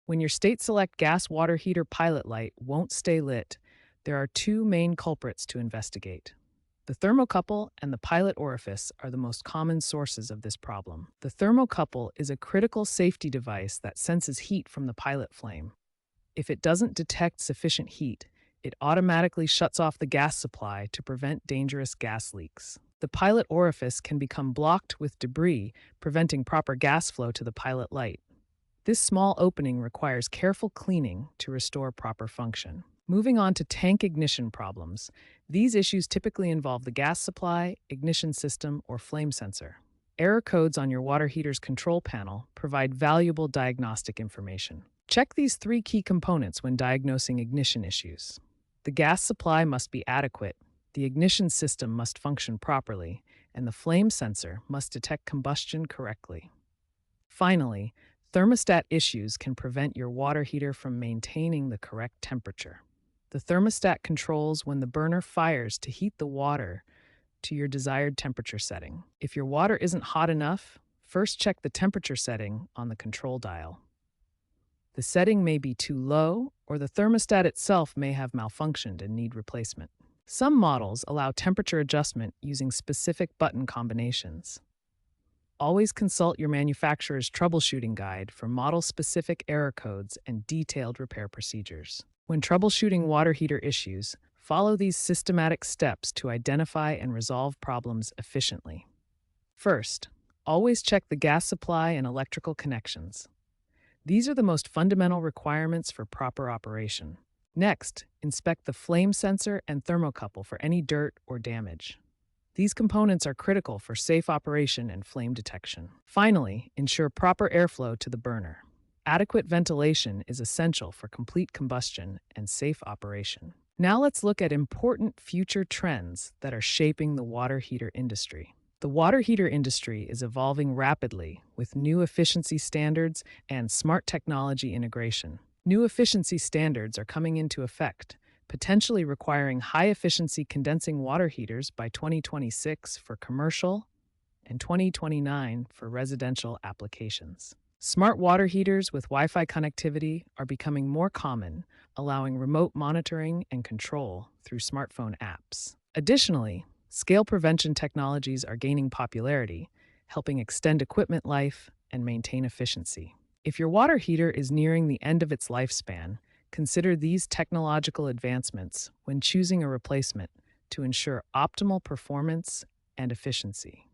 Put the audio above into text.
When your state select gas water heater pilot light won't stay lit, there are two main culprits to investigate. The thermocouple and the pilot orifice are the most common sources of this problem. The thermocouple is a critical safety device that senses heat from the pilot flame. If it doesn't detect sufficient heat, it automatically shuts off the gas supply to prevent dangerous gas leaks. The pilot orifice can become blocked with debris, preventing proper gas flow to the pilot light. This small opening requires careful cleaning to restore proper function. Moving on to tank ignition problems, these issues typically involve the gas supply, ignition system, or flame sensor. Error codes on your water heater's control panel provide valuable diagnostic information. Check these three key components when diagnosing ignition issues. The gas supply must be adequate, the ignition system must function properly, and the flame sensor must detect combustion correctly. Finally, thermostat issues can prevent your water heater from maintaining the correct temperature. The thermostat controls when the burner fires to heat the water to your desired temperature setting. If your water isn't hot enough, first check the temperature setting on the control dial. The setting may be too low, or the thermostat itself may have malfunctioned and need replacement. Some models allow temperature adjustment using specific button combinations. Always consult your manufacturer's troubleshooting guide for model-specific error codes and detailed repair procedures. When troubleshooting water heater issues, follow these systematic steps to identify and resolve problems efficiently. First, always check the gas supply and electrical connections. These are the most fundamental requirements for proper operation. Next, inspect the flame sensor and thermocouple for any dirt or damage. These components are critical for safe operation and flame detection. Finally, ensure proper airflow to the burner. Adequate ventilation is essential for complete combustion and safe operation. Now let's look at important future trends that are shaping the water heater industry. The water heater industry is evolving rapidly with new efficiency standards and smart technology integration. New efficiency standards are coming into effect, potentially requiring high-efficiency condensing water heaters by 2026 for commercial and 2029 for residential applications. Smart water heaters with Wi-Fi connectivity are becoming more common, allowing remote monitoring and control through smartphone apps. Additionally, scale prevention technologies are gaining popularity, helping extend equipment life and maintain efficiency. If your water heater is nearing the end of its lifespan, consider these technological advancements when choosing a replacement to ensure optimal performance and efficiency.